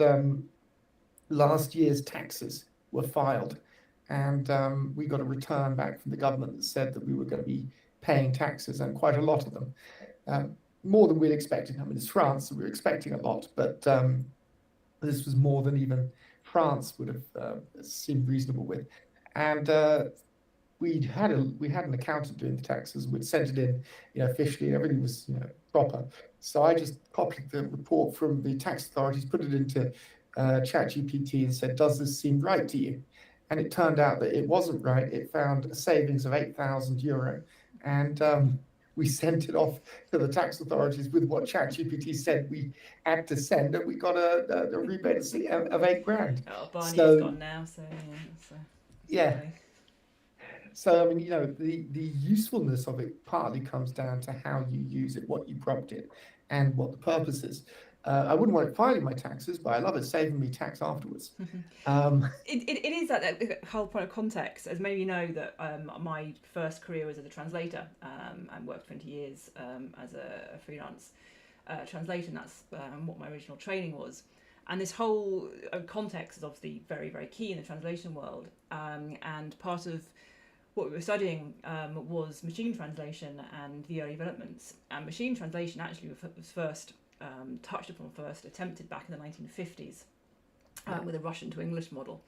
last year's taxes were filed, and we got a return back from the government that said that we were going to be paying taxes, and quite a lot of them. More than we'd expected. I mean, it's France, so we were expecting a lot, but this was more than even France would have seemed reasonable with. And we had an accountant doing the taxes. We'd sent it in, officially, and everything was, proper. So I just copied the report from the tax authorities, put it into ChatGPT, and said, "Does this seem right to you?" And it turned out that it wasn't right. It found a savings of €8,000, and we sent it off to the tax authorities with what ChatGPT said we had to send, and we got a rebate of £8,000. Oh, Barney's So, gone now, so yeah. So, I mean, the usefulness of it partly comes down to how you use it, what you prompt it, and what the purpose is. I wouldn't want it filing my taxes, but I love it saving me tax afterwards. It is that whole point of context. As maybe you know, that my first career was as a translator, and worked 20 years as a freelance translator, and that's what my original training was. And this whole context is obviously very, very key in the translation world. And part of what we were studying was machine translation and the early developments. And machine translation actually was first attempted back in the 1950s with a Russian to English model.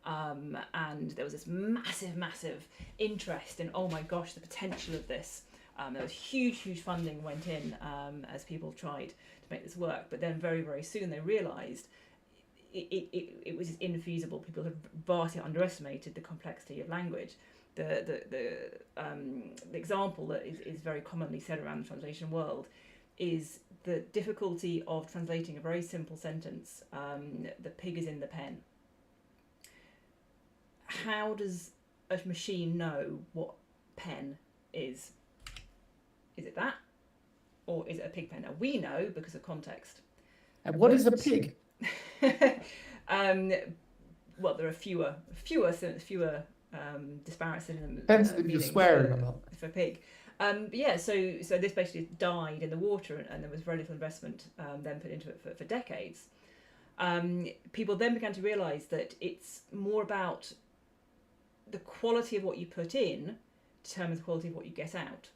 And there was this massive interest in, oh my gosh, the potential of this. There was huge funding went in as people tried to make this work. But then very, very soon they realised it was infeasible. People had vastly underestimated the complexity of language. The example that is very commonly said around the translation world is the difficulty of translating a very simple sentence, the pig is in the pen. How does a machine know what pen is? Is it that? Or is it a pig pen? Now, we know because of context. And what is a pig? Well, there are fewer disparate synonyms. Depends if you're swearing or not. For pig. But yeah, so this basically died in the water, and there was very little investment then put into it for decades. People then began to realise that it's more about the quality of what you put in determines the quality of what you get out.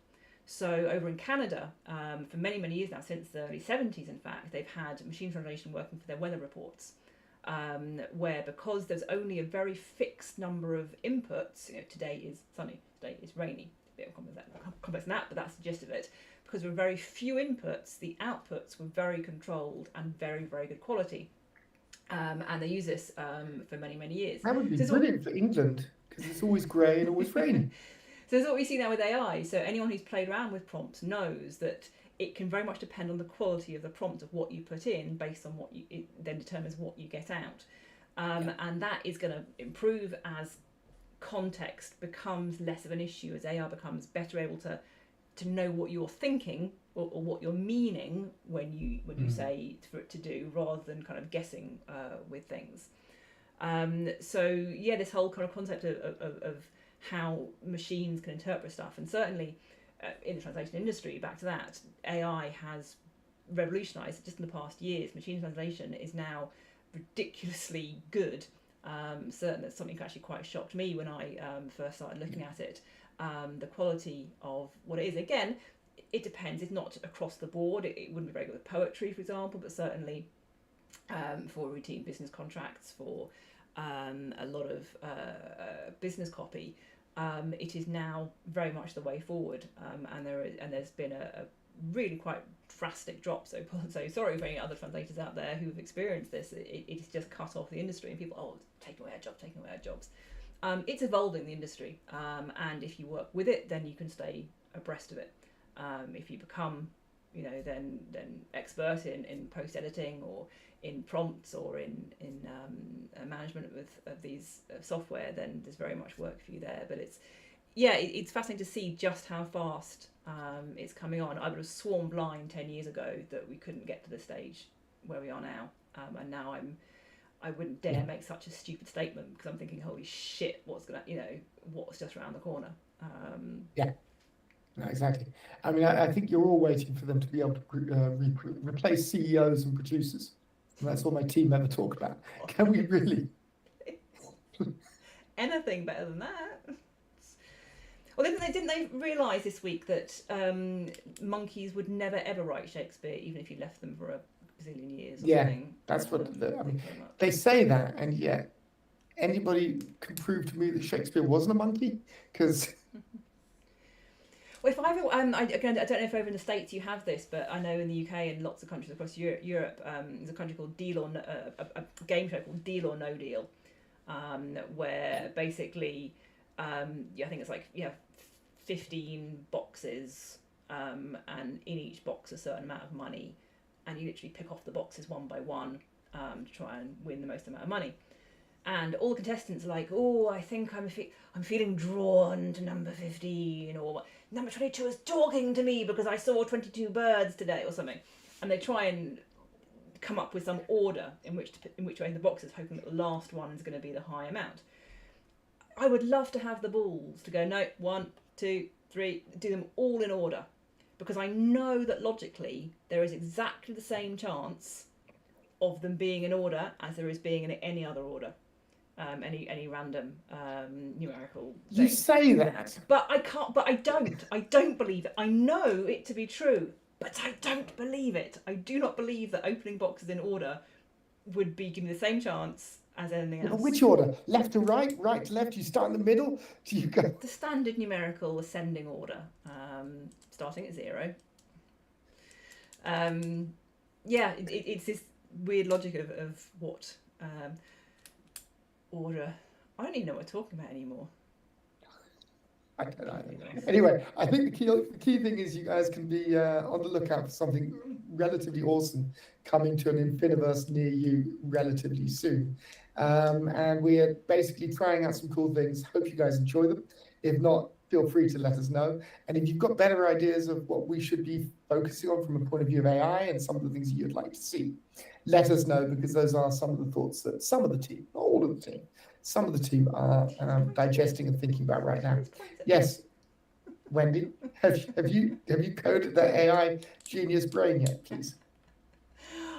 So over in Canada, for many years now, since the early 70s in fact, they've had machine translation working for their weather reports, where because there's only a very fixed number of inputs, today is sunny, today is rainy, a bit complex than that, but that's the gist of it. Because there were very few inputs, the outputs were very controlled and very, very good quality. And they use this for many years. That would be brilliant for England, because it's always grey and always raining. So that's what we see now with AI. So anyone who's played around with prompts knows that it can very much depend on the quality of the prompt of what you put in, based on what it then determines what you get out. And that is going to improve as context becomes less of an issue, as AI becomes better able to know what you're thinking or what you're meaning when you say for it to do, rather than kind of guessing with things. So yeah, this whole kind of concept of how machines can interpret stuff, and certainly in the translation industry, back to that, AI has revolutionised just in the past years. Machine translation is now ridiculously good. Certainly that's something that actually quite shocked me when I first started looking at it. The quality of what it is. Again, it depends. It's not across the board. It wouldn't be very good with poetry, for example, but certainly for routine business contracts, for a lot of business copy, it is now very much the way forward. And there's been a really quite drastic drop. So sorry for any other translators out there who've experienced this. It's just cut off the industry, and people, taking away our jobs. It's evolving the industry, and if you work with it, then you can stay abreast of it. If you become, then expert in post editing or in prompts or in management of these software, then there's very much work for you there. But it's fascinating to see just how fast it's coming on. I would have sworn blind 10 years ago that we couldn't get to the stage where we are now, and now I wouldn't dare make such a stupid statement because I'm thinking, holy shit, what's just around the corner. Yeah. No, exactly. I mean, I think you're all waiting for them to be able to replace CEOs and producers. And that's all my team ever talk about. Can we really? Anything better than that? Well, didn't they realise this week that monkeys would never ever write Shakespeare, even if you left them for a bazillion years? Or something? That's what I mean. They say that, and yet anybody can prove to me that Shakespeare wasn't a monkey? Because well, if I don't know if over in the States you have this, but I know in the UK and lots of countries across Europe, there's a country called a game show called Deal or No Deal, where basically, I think it's 15 boxes, and in each box a certain amount of money, and you literally pick off the boxes one by one to try and win the most amount of money. And all the contestants are like, oh, I think I'm feeling drawn to number 15, or number 22 is talking to me because I saw 22 birds today, or something. And they try and come up with some order in which to open the boxes, hoping that the last one is going to be the high amount. I would love to have the balls to go, no, 1, 2, 3, do them all in order, because I know that logically there is exactly the same chance of them being in order as there is being in any other order. Any random numerical thing. You say that, but I can't. But I don't. I don't believe it. I know it to be true, but I don't believe it. I do not believe that opening boxes in order would be giving the same chance as anything else. Which order? Left to right, right to left? You start in the middle? Do you go? The standard numerical ascending order, starting at 0. It's this weird logic of what. Order. I don't even know what we're talking about anymore. I don't know. Anyway, I think the key thing is you guys can be on the lookout for something relatively awesome coming to an Infiniverse near you relatively soon. And we are basically trying out some cool things. Hope you guys enjoy them. If not, feel free to let us know. And if you've got better ideas of what we should be focusing on from a point of view of AI and some of the things you'd like to see, let us know, because those are some of the thoughts that some of the team, not all of the team, some of the team are digesting and thinking about right now. Yes, Wendy, have you coded that AI genius brain yet, please?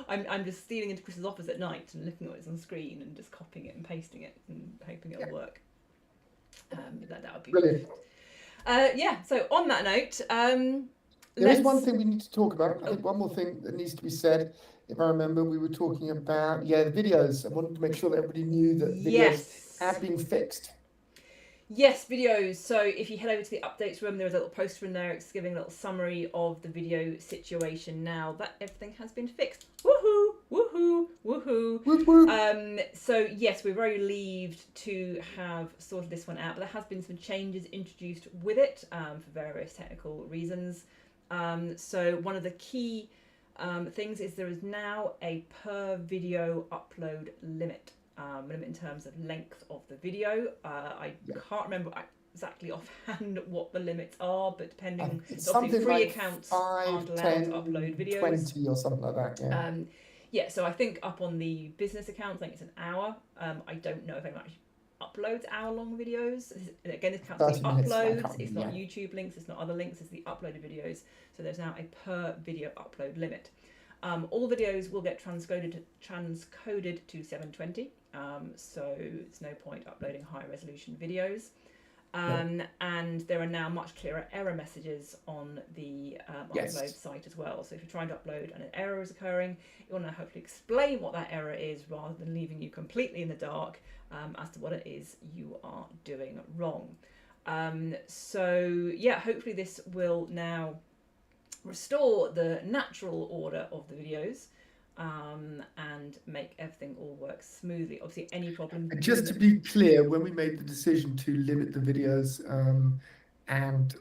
I'm just stealing into Chris's office at night and looking at what's on the screen and just copying it and pasting it and hoping it'll work. That would be brilliant. So on that note, there is one thing we need to talk about. I think one more thing that needs to be said. If I remember, we were talking about the videos. I wanted to make sure that everybody knew that videos have been fixed. Yes, videos. So if you head over to the updates room, there's a little poster in there. It's giving a little summary of the video situation now that everything has been fixed. Woohoo! Woohoo! Woohoo! Whoop, whoop. So yes, we're very relieved to have sorted this one out, but there has been some changes introduced with it for various technical reasons. So one of the key things is there is now a per video upload limit. Limit in terms of length of the video. I can't remember exactly offhand what the limits are, but depending, obviously free accounts aren't allowed to upload videos. 20 or something like that. So I think up on the business accounts, I think it's an hour. I don't know if anyone actually uploads hour-long videos. Again, this counts the uploads. It's not YouTube links. It's not other links. It's the uploaded videos. So there's now a per video upload limit. All videos will get transcoded to 720. So it's no point uploading high resolution videos. And there are now much clearer error messages on the upload site as well. So if you're trying to upload and an error is occurring, it will now hopefully explain what that error is rather than leaving you completely in the dark as to what it is you are doing wrong. Hopefully this will now restore the natural order of the videos. and make everything all work smoothly. Obviously, any problem. And just to be clear, when we made the decision to limit the videos and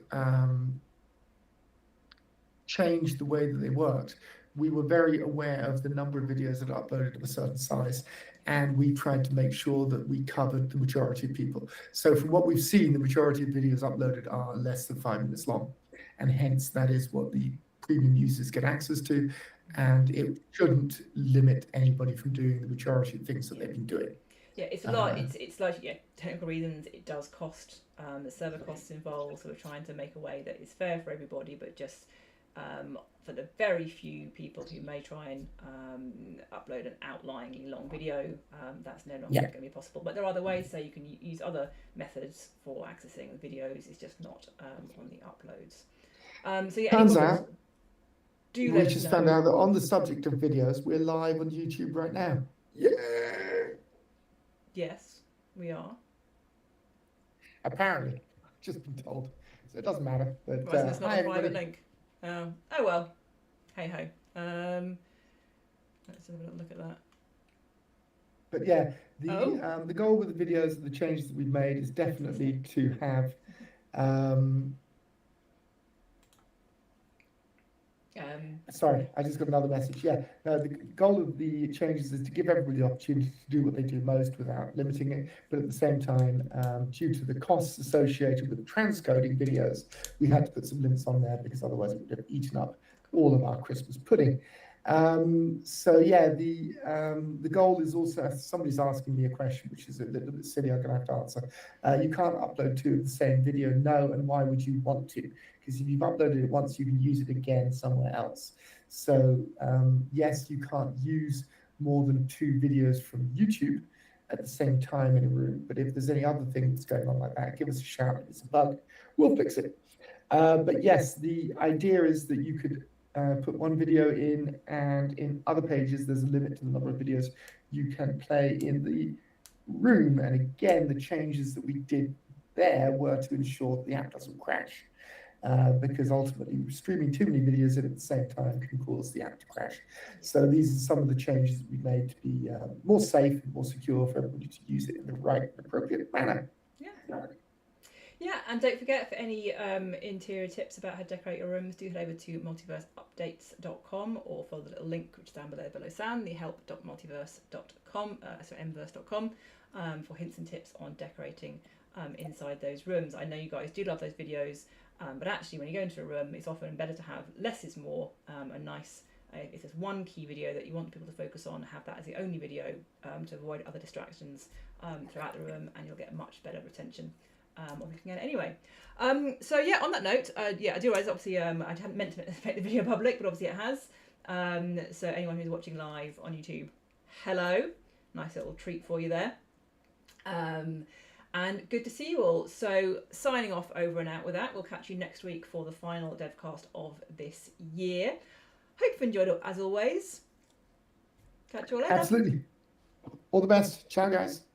change the way that they worked, we were very aware of the number of videos that are uploaded of a certain size, and we tried to make sure that we covered the majority of people. So from what we've seen, the majority of videos uploaded are less than 5 minutes long, and hence that is what the premium users get access to, and it shouldn't limit anybody from doing the majority of things that they've been doing. Yeah, it's a lot. It's like, yeah, technical reasons. It does cost. The server costs involved, so we're trying to make a way that is fair for everybody, but just for the very few people who may try and upload an outlying long video, that's no longer going to be possible. But there are other ways, so you can use other methods for accessing the videos. It's just not on the uploads. So yeah, Turns out, we just found out that on the subject of videos, we're live on YouTube right now. Yeah. Yes, we are. Apparently, just been told, so it doesn't matter. But right, so it's not a private link. Oh well, hey ho. Let's have a look at that. But yeah, the goal with the videos and the changes that we've made is definitely to have sorry, I just got another message. Yeah, the goal of the changes is to give everybody the opportunity to do what they do most without limiting it, but at the same time, due to the costs associated with transcoding videos, we had to put some limits on there because otherwise it would have eaten up all of our Christmas pudding. So yeah, the goal is also, somebody's asking me a question, which is a little bit silly, I'm going to have to answer. You can't upload two of the same video, no, and why would you want to? Because if you've uploaded it once, you can use it again somewhere else. So yes, you can't use more than 2 videos from YouTube at the same time in a room, but if there's any other thing that's going on like that, give us a shout. If it's a bug, we'll fix it. But yes, the idea is that you could put one video in, and in other pages there's a limit to the number of videos you can play in the room. And again, the changes that we did there were to ensure that the app doesn't crash, because ultimately streaming too many videos in at the same time can cause the app to crash. So these are some of the changes that we made to be more safe and more secure for everybody to use it in the right and appropriate manner. Yeah, and don't forget, for any interior tips about how to decorate your rooms, do head over to multiverseupdates.com or follow the little link which is down below Sam, the help.multiverse.com, mverse.com, for hints and tips on decorating inside those rooms. I know you guys do love those videos, but actually when you go into a room, it's often better to have less is more. A nice, if there's one key video that you want people to focus on, have that as the only video to avoid other distractions throughout the room, and you'll get much better retention of looking at it anyway. So yeah, on that note, yeah, I do realise obviously I hadn't meant to make the video public, but obviously it has. So anyone who's watching live on YouTube, hello, nice little treat for you there. And good to see you all. So signing off over and out with that. We'll catch you next week for the final devcast of this year. Hope you've enjoyed it as always. Catch you all later. Absolutely. All the best. Ciao, guys.